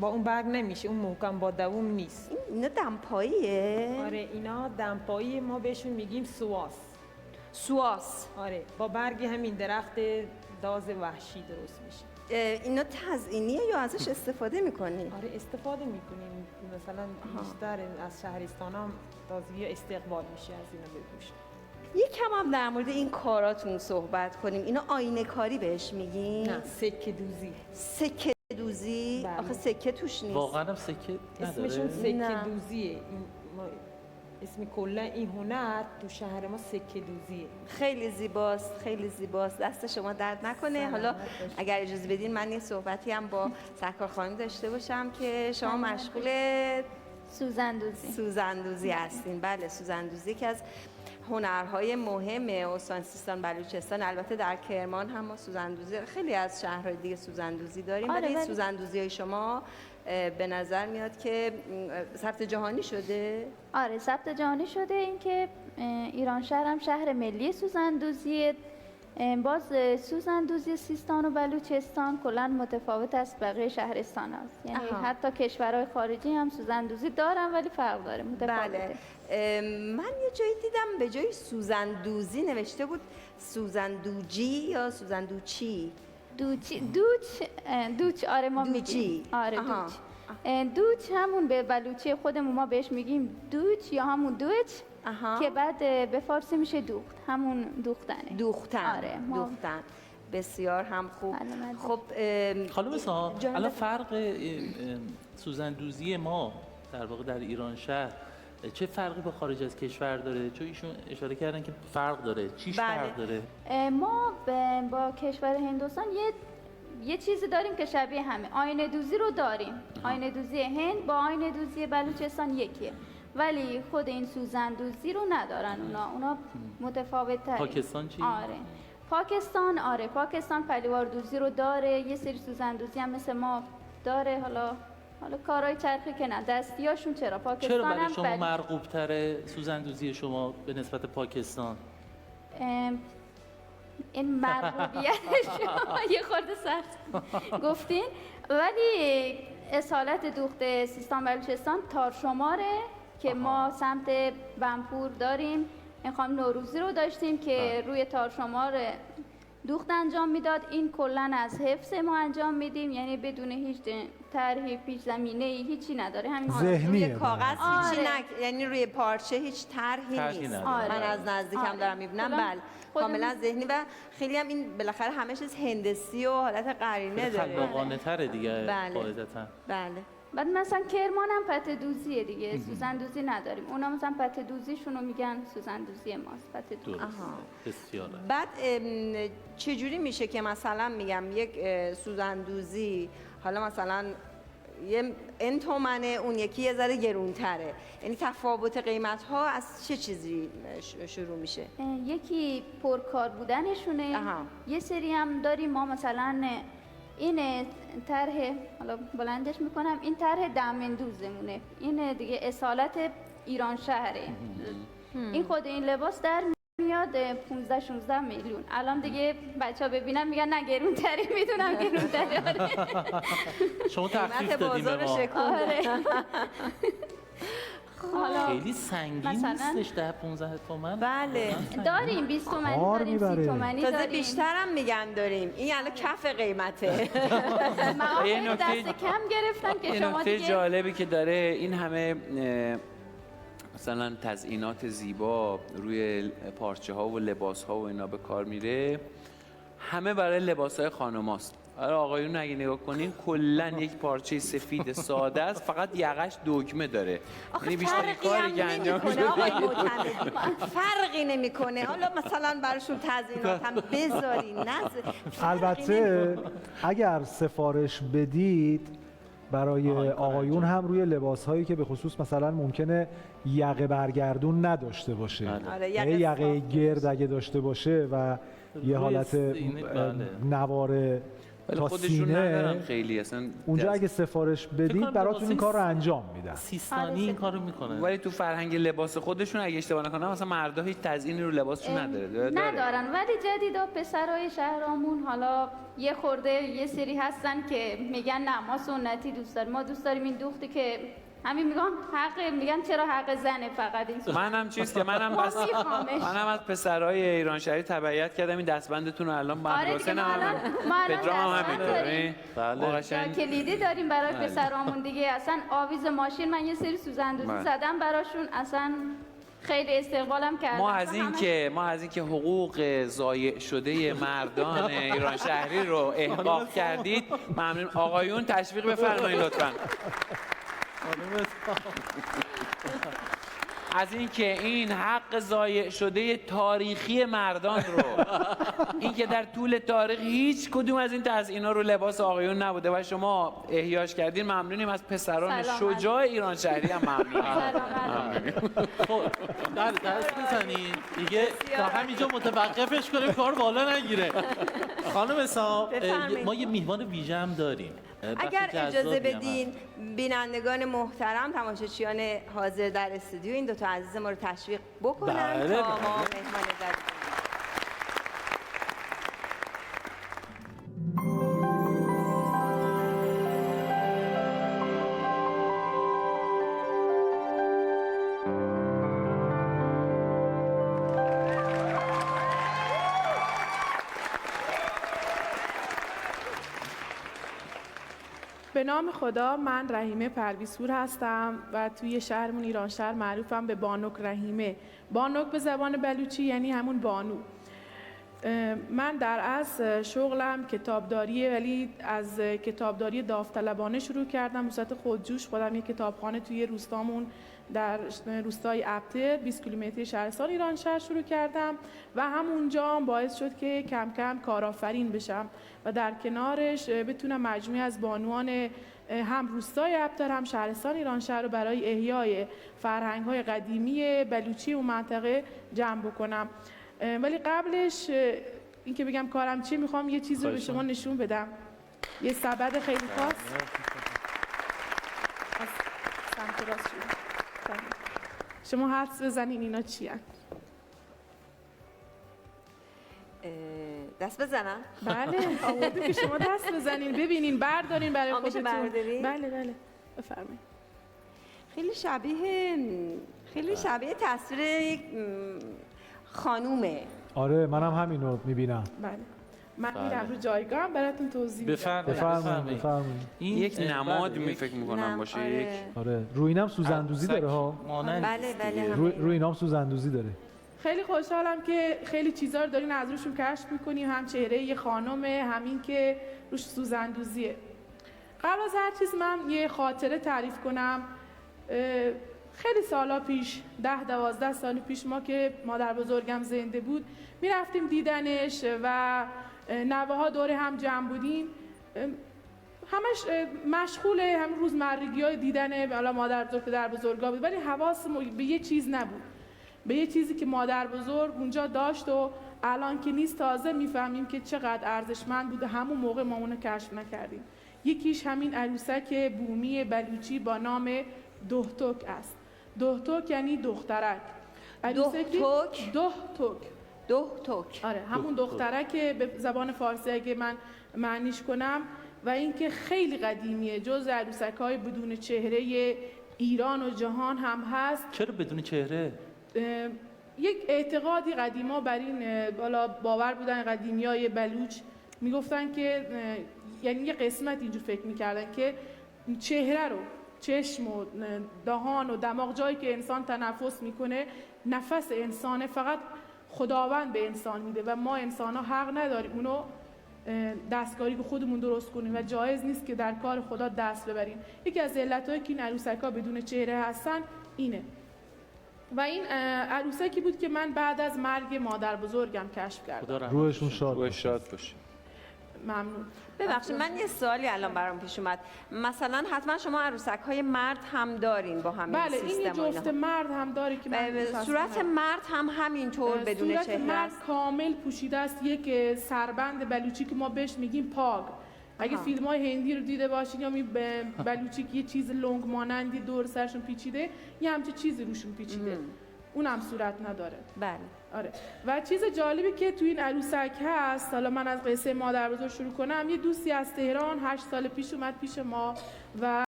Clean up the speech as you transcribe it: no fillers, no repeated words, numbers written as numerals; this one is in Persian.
با اون برگ نمیشه، اون محکم با دووم نیست. اینا دمپاییه؟ آره اینا دمپایی، ما بهشون میگیم سواس. سواس. آره با برگ همین درخت داز وحشی درست میشه. اینا تزئینیه یا ازش استفاده میکنی؟ آره استفاده میکنیم، مثلا بیشتر از شهرستان هم تازگی استقبال میشه از اینا بپوشن. یکم هم در مورد این کاراتون صحبت کنیم. اینا آینه کاری بهش میگین؟ نه سکه دوزی. سکه دوزی؟ بله. آخه سکه توش نیست. واقعا هم سکه نداره؟ اسمشون سکه نه. دوزیه. این اسم کلا این هنر تو شهر ما سکه دوزیه. خیلی زیباست، خیلی زیباست. دست شما درد نکنه. سلامت حالا باشید. اگر اجازه بدین من یه صحبتی هم با سرکار خانم داشته باشم که شما مشغول سوزندوزی هستین. بله سوزندوزی یکی از هنرهای مهم استان سیستان بلوچستان. البته در کرمان هم ما سوزندوزی، خیلی از شهرهای دیگه سوزندوزی داریم. آره، ولی ولی سوزندوزی های شما به نظر میاد که ثبت جهانی شده. آره ثبت جهانی شده. این که ایران شهر هم شهر ملی سوزندوزیه. باز سوزندوزی سیستان و بلوچستان کلا متفاوت است بقیه شهرستان هست. یعنی آها. حتی کشورهای خارجی هم سوزندوزی دارن ولی فرق داره، متفاوته. بله. من یه جایی دیدم به جای سوزندوزی نوشته بود سوزندوجی یا سوزندوچی. دوچ آره ما دوچی. میگیم. آره آها. دوچ همون به بلوچی خودمون ما بهش میگیم دوچ یا همون دوچ. آها. که بعد به فارسی میشه دوخت، همون دوختنه. دوختن. آره دوختن. بسیار هم خوب. بله. خب خانم سام جالب. الان فرق سوزندوزی ما در واقع در ایران شهر چه فرقی با خارج از کشور داره؟ چون ایشون اشاره کردن که فرق داره. چیش بله. فرق داره؟ ما با کشور هندوستان یه چیزی داریم که شبیه همه. آینه دوزی رو داریم. آینه دوزی هند با آینه دوزی بلوچستان یکیه. ولی خود این سوزندوزی رو ندارن اونا متفاوت تره. پاکستان چی؟ پاکستان پلیوار دوزی رو داره. یه سری سوزندوزی هم مثل ما داره. حالا کارهای چرخی که نه، دستیاشون چرا پاکستان چرا برای هم شما مرغوب تره سوزندوزی شما به نسبت پاکستان؟ این مرغوبیت شما یه خورده سخت گفتین، ولی اصالت دوخت سیستان بلوچستان تارشماره که ما سمت بنپور داریم. این خانم نوروزی رو داشتیم که روی تارشمار دوخت انجام میداد. این کلا از حفظ ما انجام میدیم، یعنی بدون هیچ طرحی پیش زمینه هیچی نداره. همین روی کاغذ هیچی آره. یعنی روی پارچه هیچ طرحی نیست. نداره. من از نزدیکم دارم میبینم. بله کاملا ذهنی و خیلی هم این بالاخره همه چیز هندسی و حالت قرینه داره. خلاقانه تره دیگه بله. قاعدتا. بله. بعد مثلا کرمان هم پته دوزیه دیگه، سوزندوزی نداریم. اونا مثلا پته دوزیشون رو میگن سوزندوزی ماست، پته دوزی. درست. بسیار عالی. بعد چجوری میشه که مثلا میگم یک سوزندوزی حالا مثلا این تومنه، اون یکی یه ذره گرونتره، یعنی تفاوت قیمت ها از چه چیزی شروع میشه؟ یکی پرکار بودنشونه. یه سری هم داریم ما مثلا این طرح، حالا بلندش میکنم، این طرح دمندوزمونه. این دیگه اصالت ایران شهره. این خود این لباس در میاد 15-16 میلیون. الان دیگه بچه ها ببینن میگن نه گرونتری، میدونم گرونتری. آره. شما تخفیف دادیم به ما. آره. حالا خیلی سنگین نیستش 10-15 تومن؟ بله داریم 20 تومانی داریم، 30 تومانی تازه داریم. بیشترم میگن داریم. این الان کف قیمته. معافی دست کم گرفتن که یه شما نکته دیگه جالبی که داره این همه مثلا تزئینات زیبا روی پارچه ها و لباس ها و اینا به کار میره، همه برای لباس های خانماست. آره آقایون اگه نگاه کنین کلا یک پارچه سفید ساده است، فقط یقش دگمه داره. یعنی بیشتر کاری که انجام نمیکنه آقای معتمدی، فرقی نمیکنه. حالا مثلا براشون تزیینات هم بذارین. البته اگر سفارش بدید برای آقایون هم روی لباس هایی که به خصوص مثلا ممکنه یقه برگردون نداشته باشه، یعنی یقه گرد اگه داشته باشه و یه حالت نوار ولی تا خودشون سینه ندارن خیلی اصلا اونجا اگه سفارش بدید کنم براتون لباسای این کار رو انجام میدن. سیستانی این کارو میکنن. ولی تو فرهنگ لباس خودشون اگه اشتباه نکنم مثلا مردا هیچ تزیینی رو لباسشون نداره. ندارن، ولی جدیدا پسرای شهرامون حالا یه خورده یه سری هستن که میگن نه ما سنتی دوست داریم، ما دوست داریم این دوختی که همین میگن چرا حق زنه فقط این. منم چیز که منم از پسرای ایران شهری تبعیت کردم این دستبندتون رو الان با حسین هم پدرام هم همینطوره. بله. جا کلیدی داریم برای پسرامون دیگه. اصلا آویز ماشین من یه سری سوزندوزی زدم براشون، اصلا خیلی استقبالم کردم. ما از این که حقوق ضایع شده مردان ایران شهری رو احقاق کردید ممنون. آقایون تشویق بفرمایید لطفاً. از اینکه این حق ضایع شده تاریخی مردان رو، اینکه در طول تاریخ هیچ کدوم از این تزیینا رو لباس آقایون نبوده و شما احیاش کردین، ممنونیم. از پسران شجاع ایران شهری هم ممنونیم. خب دست بزنید دیگه تا همینجا متوقفش کنیم کار بالا نگیره. خانم سام ما یه میهمان ویژه هم داریم. اگر اجازه بدین بینندگان محترم، تماشاچیان حاضر در استودیو، این دو تا عزیز ما رو تشویق بکنن بله، تا ما مهمان زد. به نام خدا، من رحیمه پرویزپور هستم و توی شهرمون ایران شهر معروفم به بانوک رحیمه. بانوک به زبان بلوچی یعنی همون بانو. من در اصل شغلم کتابداریه، ولی از کتابداری داوطلبانه شروع کردم. به صورت خودجوش خودم یک کتابخانه توی روستامون در روستای ابتر 20 کیلومتری شهرستان ایران شهر شروع کردم و همونجا باعث شد که کم کم کارآفرین بشم و در کنارش بتونم مجموعه از بانوان هم روستای ابتر هم شهرستان ایران شهر رو برای احیای فرهنگ‌های قدیمی بلوچی و منطقه جمع بکنم. ولی قبلش اینکه بگم کارم چیه، میخوام یه چیزی رو به شما نشون بدم. یه سبد خیلی خاص از سمت راست شما حدس بزنین اینا چی هست؟ دست بزنم؟ بله آورده که شما دست بزنین ببینین، بردارین برای خودتون. بله بله بفرمایید. خیلی شبیه تصویر یک خانومه. آره منم همینو میبینم. بله من میرم رو جایگاهم براتون توضیح میدم. بفرمایید. این یک نماد فکر میکنم باشه. یک آره روی اینم سوزندوزی داره ها. بله روی اینام سوزندوزی داره. خیلی خوشحالم که خیلی چیزا رو دارین از روشون کشف میکنیم، هم چهره یه خانمه، همین که روش سوزندوزیه. قبل از هر چیز من یه خاطره تعریف کنم. خیلی سالا پیش 10-12 سال پیش ما که مادر بزرگم زنده بود میرفتیم دیدنش و نوه ها دور هم جمع بودیم، همش مشغول هم روزمرگی های دیدن حالا مادر بزرگ پدر بزرگا بود، ولی حواسمون به یه چیز نبود، به یه چیزی که مادر بزرگ اونجا داشت و الان که نیست تازه میفهمیم که چقدر ارزشمند بوده. همون موقع ما اونو کشف نکردیم. یکیش همین عروسک بومی بلوچی با نام دهتوک است. دهتوک یعنی دخترک. دهتوک. آره همون دخترک به زبان فارسی اگه من معنیش کنم. و اینکه خیلی قدیمیه، جز عروسک‌های بدون چهره ایران و جهان هم هست. چرا بدون چهره؟ یک اعتقادی قدیما بر این بالا باور بودن قدیمیای بلوچ، میگفتن که یعنی یه قسمت اینجور فکر میکردن که چهره رو، چشم و دهان و دماغ، جایی که انسان تنفس میکنه، نفس انسانه، فقط خداوند به انسان میده و ما انسان ها حق نداریم اونو دستکاری که خودمون درست کنیم و جایز نیست که در کار خدا دست ببریم. یکی از علتایی که این عروسک‌ها بدون چهره هستن اینه. و این عروسکی بود که من بعد از مرگ مادر بزرگم کشف کردم. روحشون شاد باشه. ممنون. ببخشید من یه سوالی الان برام پیش اومد. مثلا حتما شما عروسک‌های مرد هم دارین با همین بله سیستم؟ این جفت مرد هم داره که من صورت مرد هم همینطور بدون چهره است؟ صورت مرد کامل پوشیده است. یک سربند بلوچی که ما بهش میگیم پاگ، اگه آها. فیلم های هندی رو دیده باشین یا بلوچی که یه چیز لنگ مانندی دور سرشون پیچیده، یه همچین چیزی روشون پیچیده، اونم صورت نداره. بله. آره. و چیز جالبی که تو این عروسک هست، حالا من از قصه مادر بزرگ شروع کنم، یه دوستی از تهران 8 سال پیش اومد پیش ما و